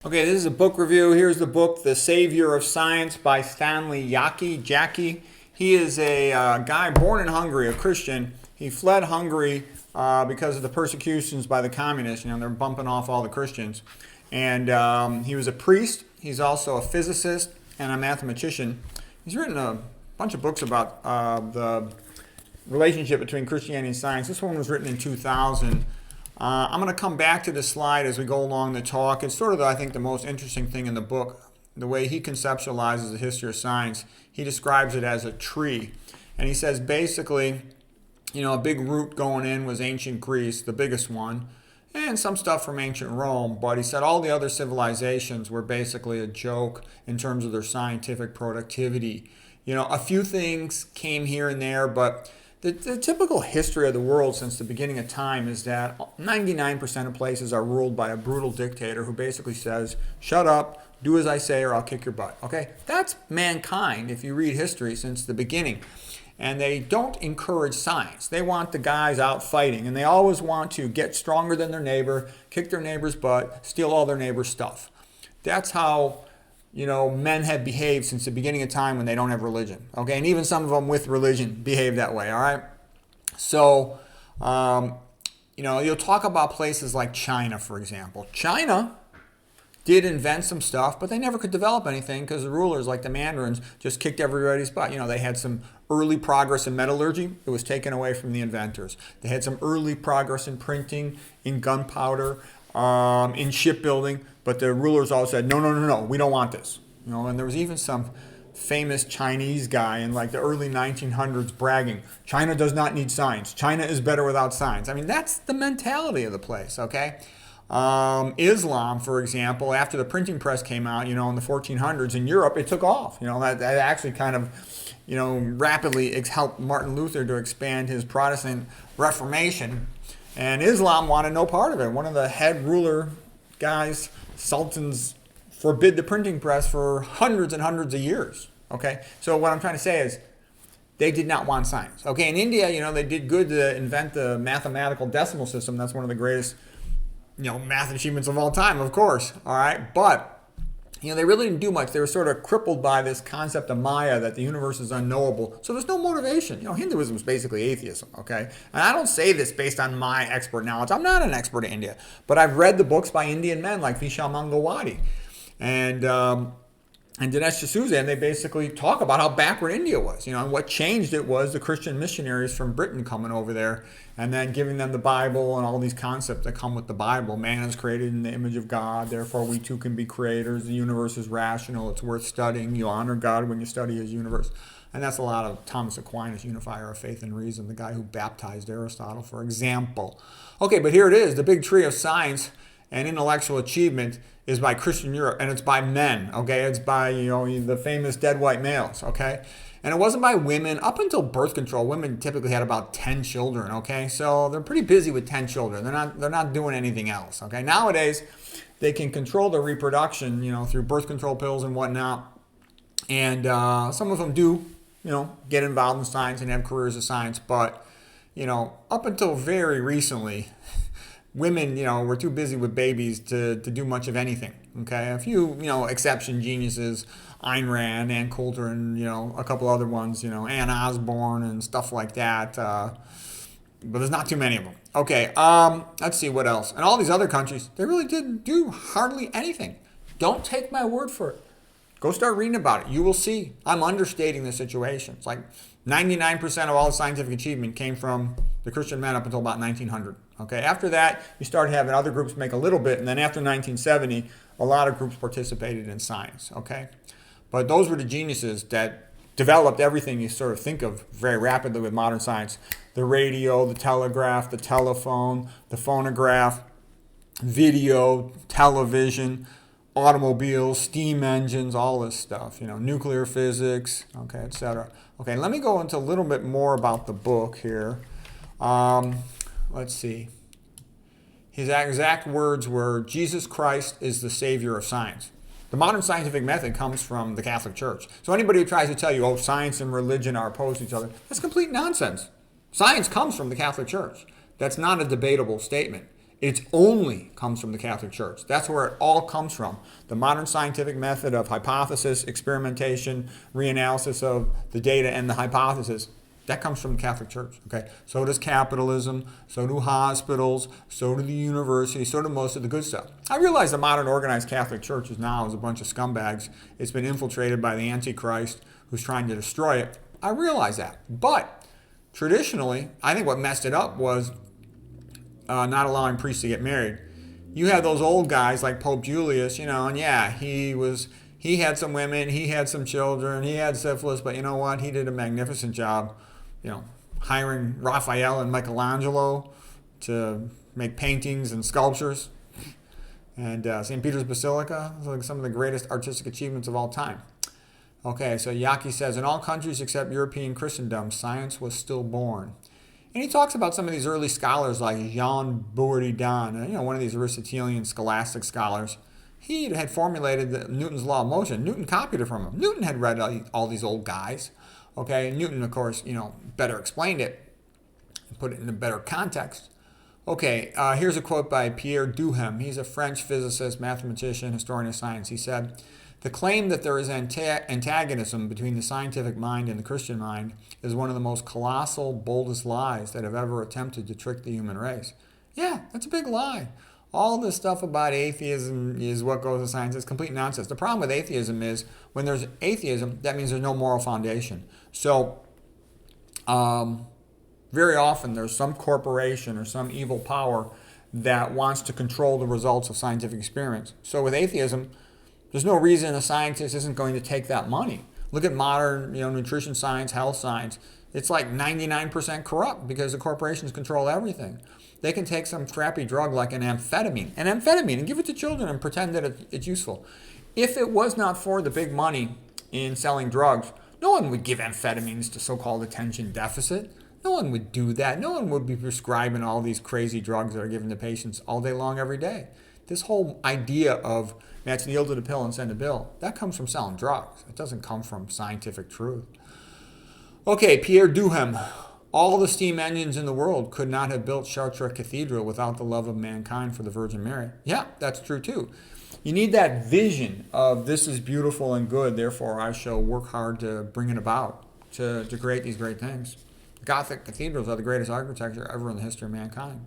Okay, this is a book review. Here's the book, The Savior of Science by Stanley Jaki. He is a guy born in Hungary, a Christian. He fled Hungary because of the persecutions by the communists. They're bumping off all the Christians. And he was a priest. He's also a physicist and a mathematician. He's written a bunch of books about the relationship between Christianity and science. This one was written in 2000. I'm going to come back to this slide as we go along the talk. It's sort of, I think, the most interesting thing in the book, the way he conceptualizes the history of science. He describes it as a tree. And he says basically, a big root going in was ancient Greece, the biggest one, and some stuff from ancient Rome. But he said all the other civilizations were basically a joke in terms of their scientific productivity. A few things came here and there, but the typical history of the world since the beginning of time is that 99% of places are ruled by a brutal dictator who basically says, shut up, do as I say, or I'll kick your butt. Okay? That's mankind if you read history since the beginning. And they don't encourage science. They want the guys out fighting, and they always want to get stronger than their neighbor, kick their neighbor's butt, steal all their neighbor's stuff. That's how men have behaved since the beginning of time when they don't have religion. Okay, and even some of them with religion behave that way. All right. So, you'll talk about places like China, for example. China did invent some stuff, but they never could develop anything because the rulers, like the mandarins, just kicked everybody's butt. They had some early progress in metallurgy. It was taken away from the inventors. They had some early progress in printing, in gunpowder, in shipbuilding, but the rulers all said, no, we don't want this. And there was even some famous Chinese guy in like the early 1900s bragging, China does not need science. China is better without science. I mean, that's the mentality of the place, okay? Islam, for example, after the printing press came out, in the 1400s in Europe, it took off. That actually kind of, rapidly helped Martin Luther to expand his Protestant Reformation. And Islam wanted no part of it. One of the head ruler guys, sultans, forbid the printing press for hundreds and hundreds of years. Okay, so what I'm trying to say is they did not want science. Okay, in India, they did good to invent the mathematical decimal system. That's one of the greatest, math achievements of all time, of course. All right, but they really didn't do much. They were sort of crippled by this concept of Maya, that the universe is unknowable. So there's no motivation. Hinduism is basically atheism, okay? And I don't say this based on my expert knowledge. I'm not an expert in India. But I've read the books by Indian men like Vishal Mangalwadi and Dinesh D'Souza, and they basically talk about how backward India was. And what changed it was the Christian missionaries from Britain coming over there and then giving them the Bible and all these concepts that come with the Bible. Man is created in the image of God, therefore we too can be creators. The universe is rational, it's worth studying. You honor God when you study his universe. And that's a lot of Thomas Aquinas, unifier of faith and reason, the guy who baptized Aristotle, for example. Okay, but here it is, the big tree of science and intellectual achievement is by Christian Europe, and it's by men, okay? It's by, the famous dead white males, okay? And it wasn't by women. Up until birth control, women typically had about 10 children, okay? So they're pretty busy with 10 children. They're not doing anything else, okay? Nowadays, they can control their reproduction, through birth control pills and whatnot. And some of them do, get involved in science and have careers in science. But, up until very recently, women, were too busy with babies to do much of anything, okay? A few, exception geniuses, Ayn Rand, Ann Coulter, and, a couple other ones, Ann Osborne and stuff like that. But there's not too many of them. Okay, let's see what else. And all these other countries, they really didn't do hardly anything. Don't take my word for it. Go start reading about it. You will see. I'm understating the situation. It's like 99% of all the scientific achievement came from the Christian men up until about 1900. Okay, after that, you started having other groups make a little bit, and then after 1970, a lot of groups participated in science. Okay, but those were the geniuses that developed everything you sort of think of very rapidly with modern science: the radio, the telegraph, the telephone, the phonograph, video, television, automobiles, steam engines, all this stuff, nuclear physics, okay, etc. Okay, let me go into a little bit more about the book here. Let's see. His exact words were, Jesus Christ is the savior of science. The modern scientific method comes from the Catholic Church. So anybody who tries to tell you, science and religion are opposed to each other, that's complete nonsense. Science comes from the Catholic Church. That's not a debatable statement. It only comes from the Catholic Church. That's where it all comes from. The modern scientific method of hypothesis, experimentation, reanalysis of the data and the hypothesis, that comes from the Catholic Church. Okay, so does capitalism, so do hospitals, so do the university, so do most of the good stuff. I realize the modern organized Catholic Church is now a bunch of scumbags. It's been infiltrated by the Antichrist who's trying to destroy it. I realize that. But traditionally, I think what messed it up was not allowing priests to get married. You had those old guys like Pope Julius, and yeah, he had some women, he had some children, he had syphilis, but you know what? He did a magnificent job, hiring Raphael and Michelangelo to make paintings and sculptures. And St. Peter's Basilica is like some of the greatest artistic achievements of all time. Okay, so Jaki says, in all countries except European Christendom, science was stillborn. And he talks about some of these early scholars like Jean Buridan, one of these Aristotelian scholastic scholars. He had formulated Newton's law of motion. Newton copied it from him. Newton had read all these old guys. Okay, Newton, of course, better explained it and put it in a better context. Okay, here's a quote by Pierre Duhem. He's a French physicist, mathematician, historian of science. He said, the claim that there is antagonism between the scientific mind and the Christian mind is one of the most colossal, boldest lies that have ever attempted to trick the human race. Yeah, that's a big lie. All this stuff about atheism is what goes to science. It's complete nonsense. The problem with atheism is when there's atheism, that means there's no moral foundation. So very often there's some corporation or some evil power that wants to control the results of scientific experiments. So with atheism, there's no reason a scientist isn't going to take that money. Look at modern, nutrition science, health science. It's like 99% corrupt because the corporations control everything. They can take some crappy drug like an amphetamine, and give it to children and pretend that it's useful. If it was not for the big money in selling drugs, no one would give amphetamines to so-called attention deficit. No one would do that. No one would be prescribing all these crazy drugs that are given to patients all day long, every day. This whole idea of let's kneel to the pill and send a bill, that comes from selling drugs. It doesn't come from scientific truth. Okay, Pierre Duhem. All the steam engines in the world could not have built Chartres Cathedral without the love of mankind for the Virgin Mary. Yeah, that's true too. You need that vision of this is beautiful and good, therefore I shall work hard to bring it about, to create these great things. Gothic cathedrals are the greatest architecture ever in the history of mankind.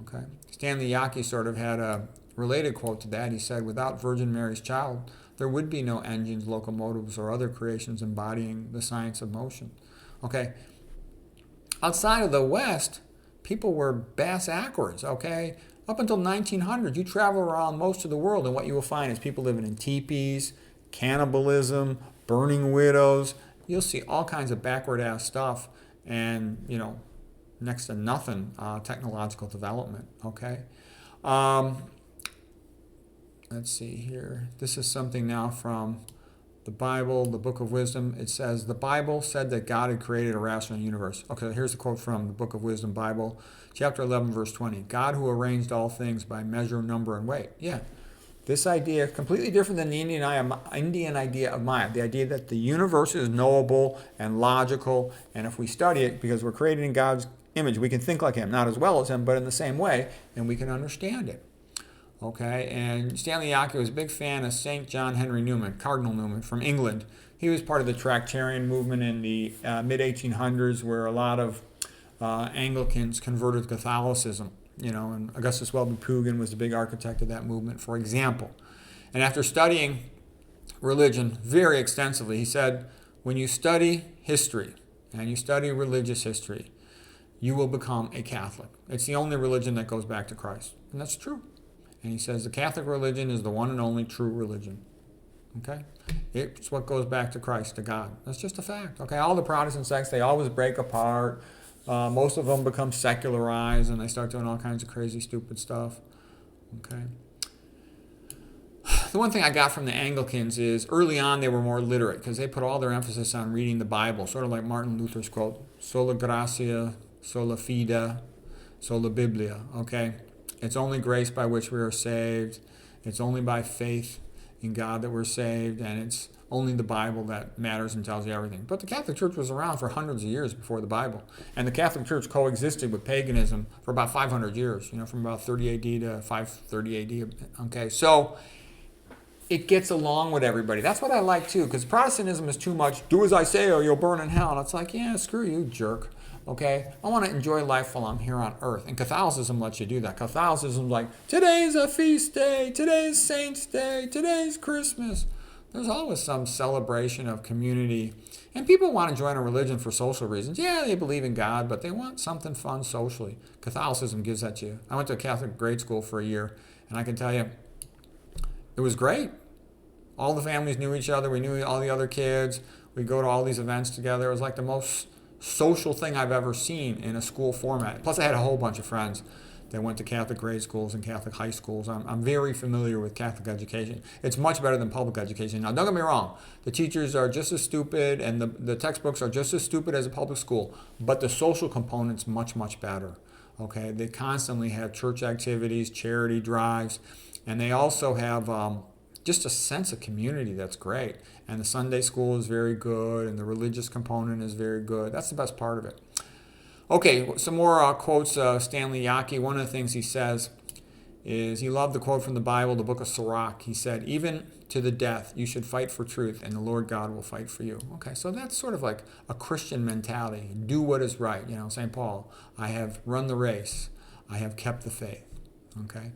Okay. Stanley Jaki sort of had a related quote to that. He said, without Virgin Mary's child, there would be no engines, locomotives, or other creations embodying the science of motion. Okay. Outside of the West, people were bass-ackwards, okay? Up until 1900, you travel around most of the world, and what you will find is people living in teepees, cannibalism, burning widows. You'll see all kinds of backward-ass stuff and, next to nothing technological development, okay? Let's see here. This is something now from the Bible, the Book of Wisdom. It says, the Bible said that God had created a rational universe. Okay, here's a quote from the Book of Wisdom Bible, chapter 11, verse 20. God who arranged all things by measure, number, and weight. Yeah, this idea, completely different than the Indian idea of Maya, the idea that the universe is knowable and logical, and if we study it, because we're created in God's image, we can think like Him, not as well as Him, but in the same way, and we can understand it. Okay, and Stanley Jaki was a big fan of St. John Henry Newman, Cardinal Newman from England. He was part of the Tractarian movement in the mid-1800s, where a lot of Anglicans converted to Catholicism, and Augustus Welby Pugin was the big architect of that movement, for example. And after studying religion very extensively, he said, when you study history and you study religious history, you will become a Catholic. It's the only religion that goes back to Christ, and that's true. And he says the Catholic religion is the one and only true religion. Okay? It's what goes back to Christ, to God. That's just a fact. Okay? All the Protestant sects, they always break apart. Most of them become secularized and they start doing all kinds of crazy, stupid stuff. Okay? The one thing I got from the Anglicans is early on they were more literate because they put all their emphasis on reading the Bible, sort of like Martin Luther's quote, sola gratia, sola fide, sola biblia. Okay? It's only grace by which we are saved. It's only by faith in God that we're saved, and it's only the Bible that matters and tells you everything. But the Catholic Church was around for hundreds of years before the Bible. And the Catholic Church coexisted with paganism for about 500 years, from about 30 AD to 530 AD. Okay, so it gets along with everybody. That's what I like too, because Protestantism is too much, do as I say or you'll burn in hell. And it's like, yeah, screw you, jerk. Okay, I want to enjoy life while I'm here on earth. And Catholicism lets you do that. Catholicism is like, today's a feast day, today's Saints' Day, today's Christmas. There's always some celebration of community. And people want to join a religion for social reasons. Yeah, they believe in God, but they want something fun socially. Catholicism gives that to you. I went to a Catholic grade school for a year, and I can tell you, it was great. All the families knew each other. We knew all the other kids. We'd go to all these events together. It was like the most social thing I've ever seen in a school format. Plus, I had a whole bunch of friends that went to Catholic grade schools and Catholic high schools. I'm very familiar with Catholic education. It's much better than public education. Now, don't get me wrong. The teachers are just as stupid and the textbooks are just as stupid as a public school. But the social component's much, much better. Okay, they constantly have church activities, charity drives, and they also have just a sense of community that's great. And the Sunday school is very good, and the religious component is very good. That's the best part of it. Okay, some more quotes. Stanley Jaki, one of the things he says is he loved the quote from the Bible, the book of Sirach. He said, even to the death, you should fight for truth, and the Lord God will fight for you. Okay, so that's sort of like a Christian mentality. Do what is right. St. Paul, I have run the race. I have kept the faith. Okay.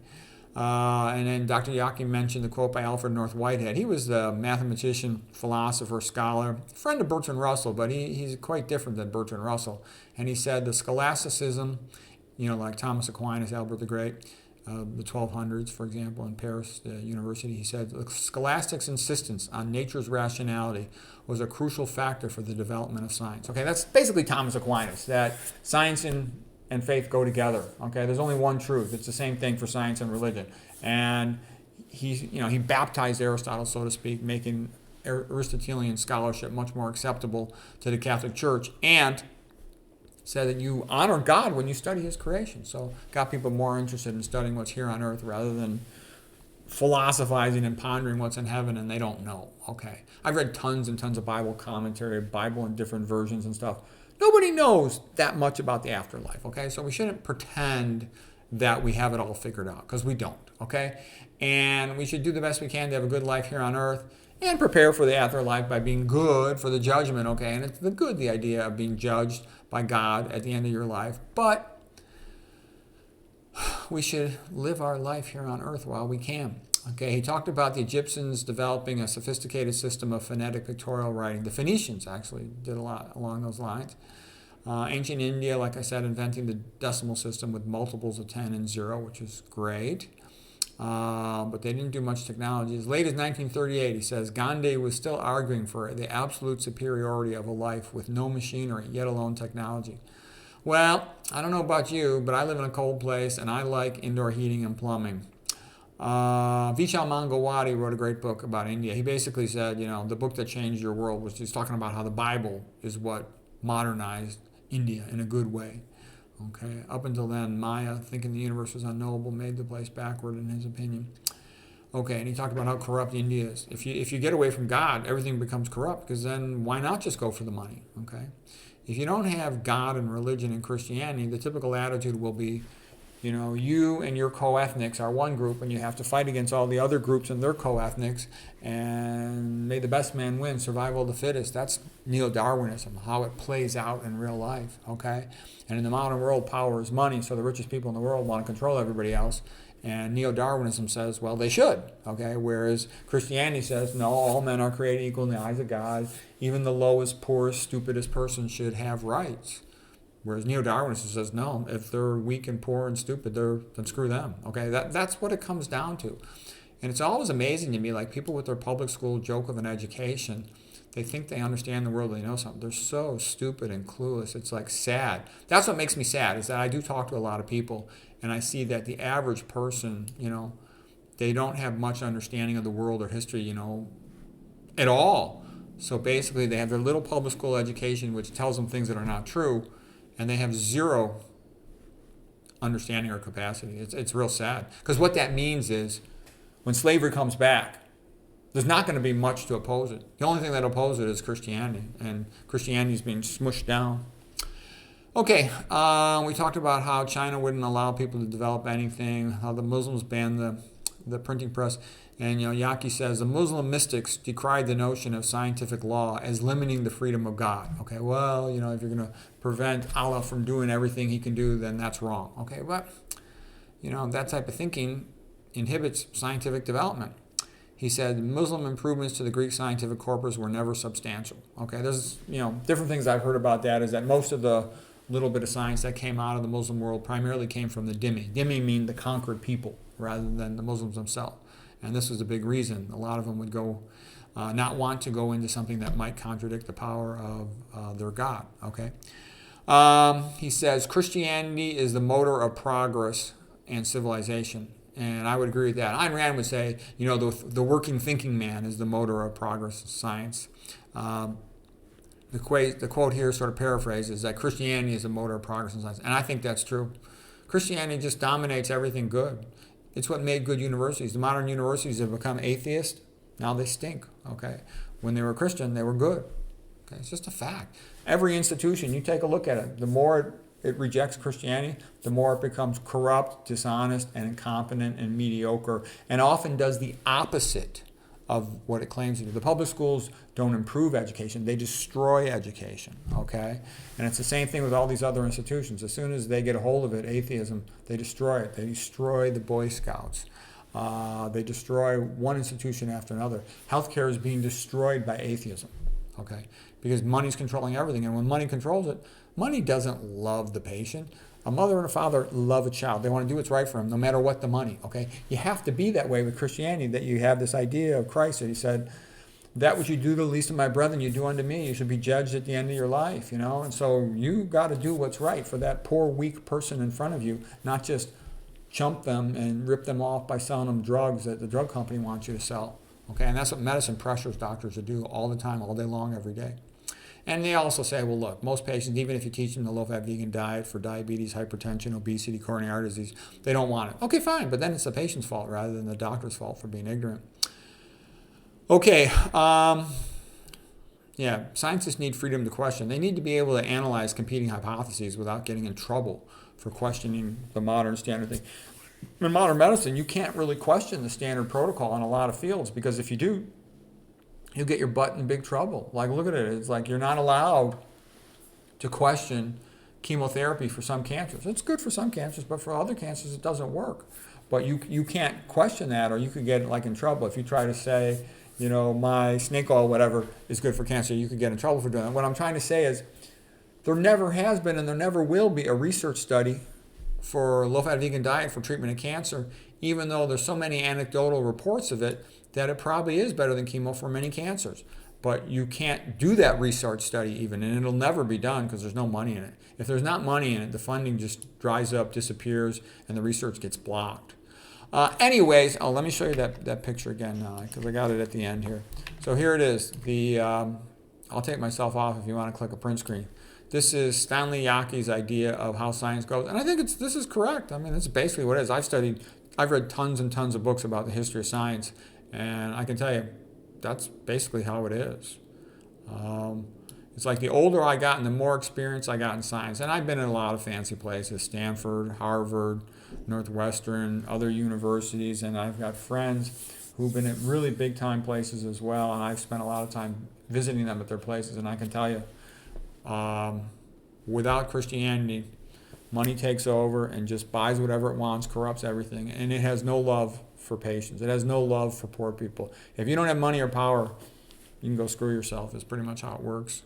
And then Dr. Jaki mentioned the quote by Alfred North Whitehead. He was the mathematician, philosopher, scholar, friend of Bertrand Russell, but he's quite different than Bertrand Russell. And he said the scholasticism, like Thomas Aquinas, Albert the Great, the 1200s, for example, in Paris University, he said the scholastics' insistence on nature's rationality was a crucial factor for the development of science. Okay, that's basically Thomas Aquinas, that science and faith go together. Okay, there's only one truth. It's the same thing for science and religion. And he baptized Aristotle, so to speak, making Aristotelian scholarship much more acceptable to the Catholic Church, and said that you honor God when you study his creation. So got people more interested in studying what's here on earth rather than philosophizing and pondering what's in heaven, and they don't know. Okay, I've read tons and tons of Bible commentary, Bible in different versions and stuff. Nobody knows that much about the afterlife, okay? So we shouldn't pretend that we have it all figured out, because we don't, okay? And we should do the best we can to have a good life here on earth and prepare for the afterlife by being good for the judgment, okay? And it's the idea of being judged by God at the end of your life. But we should live our life here on earth while we can. Okay, he talked about the Egyptians developing a sophisticated system of phonetic pictorial writing. The Phoenicians actually did a lot along those lines. Ancient India, like I said, inventing the decimal system with multiples of 10 and 0, which is great. But they didn't do much technology. As late as 1938, he says, Gandhi was still arguing for the absolute superiority of a life with no machinery, yet alone technology. Well, I don't know about you, but I live in a cold place, and I like indoor heating and plumbing. Vishal Mangawati wrote a great book about India. He basically said, the book that changed your world was just talking about how the Bible is what modernized India in a good way. Okay, up until then, Maya, thinking the universe was unknowable, made the place backward in his opinion. Okay, and he talked about how corrupt India is. If you get away from God, everything becomes corrupt, because then why not just go for the money? Okay, if you don't have God and religion and Christianity, the typical attitude will be, you and your co-ethnics are one group, and you have to fight against all the other groups and their co-ethnics, and may the best man win, survival of the fittest. That's neo-Darwinism, how it plays out in real life, okay? And in the modern world, power is money, so the richest people in the world want to control everybody else, and neo-Darwinism says, well, they should, okay? Whereas Christianity says, no, all men are created equal in the eyes of God. Even the lowest, poorest, stupidest person should have rights. Whereas neo-Darwinism says, no, if they're weak and poor and stupid, then screw them. Okay, that's what it comes down to. And it's always amazing to me, like people with their public school joke of an education, they think they understand the world, they know something. They're so stupid and clueless. It's like sad. That's what makes me sad, is that I do talk to a lot of people, and I see that the average person, they don't have much understanding of the world or history, at all. So basically they have their little public school education, which tells them things that are not true, and they have zero understanding or capacity. It's real sad. Because what that means is when slavery comes back, there's not going to be much to oppose it. The only thing that opposes it is Christianity, and Christianity is being smushed down. Okay, we talked about how China wouldn't allow people to develop anything, how the Muslims banned the printing press. And Jaki says the Muslim mystics decried the notion of scientific law as limiting the freedom of God. Okay, well, if you're going to prevent Allah from doing everything he can do, then that's wrong. Okay, but that type of thinking inhibits scientific development. He said Muslim improvements to the Greek scientific corpus were never substantial. Okay, there's different things I've heard about that. Is that most of the little bit of science that came out of the Muslim world primarily came from the dhimmi. Dhimmi mean the conquered people rather than the Muslims themselves. And this was a big reason. A lot of them would not want to go into something that might contradict the power of their God. Okay. He says Christianity is the motor of progress and civilization. And I would agree with that. Ayn Rand would say, the working thinking man is the motor of progress in science. The quote here, sort of paraphrased, is that Christianity is the motor of progress in science. And I think that's true. Christianity just dominates everything good. It's what made good universities. The modern universities have become atheist. Now they stink. Okay. When they were Christian, they were good. Okay. It's just a fact. Every institution, you take a look at it, the more it rejects Christianity, the more it becomes corrupt, dishonest, and incompetent and mediocre, and often does the opposite of what it claims to do. The public schools don't improve education, they destroy education, okay? And it's the same thing with all these other institutions. As soon as they get a hold of it, atheism, they destroy it. They destroy the Boy Scouts. They destroy one institution after another. Healthcare is being destroyed by atheism, okay? Because money's controlling everything, and when money controls it, money doesn't love the patient. A mother and a father love a child. They want to do what's right for him, no matter what the money, okay? You have to be that way with Christianity, that you have this idea of Christ that he said, that which you do to the least of my brethren, you do unto me. You should be judged at the end of your life, And so you got to do what's right for that poor, weak person in front of you, not just chump them and rip them off by selling them drugs that the drug company wants you to sell, okay? And that's what medicine pressures doctors to do all the time, all day long, every day. And they also say, well, look, most patients, even if you teach them the low-fat vegan diet for diabetes, hypertension, obesity, coronary heart disease, they don't want it. Okay, fine, but then it's the patient's fault rather than the doctor's fault for being ignorant. Okay, scientists need freedom to question. They need to be able to analyze competing hypotheses without getting in trouble for questioning the modern standard thing. In modern medicine, you can't really question the standard protocol in a lot of fields, because if you do, you'll get your butt in big trouble. Like, look at it. It's like you're not allowed to question chemotherapy for some cancers. It's good for some cancers, but for other cancers, it doesn't work. But you can't question that, or you could get in trouble. If you try to say, my snake oil, whatever, is good for cancer, you could get in trouble for doing that. What I'm trying to say is there never has been and there never will be a research study for low-fat vegan diet for treatment of cancer, even though there's so many anecdotal reports of it that it probably is better than chemo for many cancers. But you can't do that research study even, and it'll never be done because there's no money in it. If there's not money in it, the funding just dries up, disappears, and the research gets blocked. Anyways, let me show you that picture again because I got it at the end here. So here it is. I'll take myself off if you want to click a print screen. This is Stanley Jaki's idea of how science goes, and I think this is correct. I mean, it's basically what it is. I've read tons and tons of books about the history of science, and I can tell you that's basically how it is. It's like the older I got and the more experience I got in science, and I've been in a lot of fancy places, Stanford, Harvard, Northwestern, other universities, and I've got friends who've been at really big time places as well, and I've spent a lot of time visiting them at their places, and I can tell you, without Christianity, money takes over and just buys whatever it wants, corrupts everything, and it has no love for patients. It has no love for poor people. If you don't have money or power, you can go screw yourself, is pretty much how it works.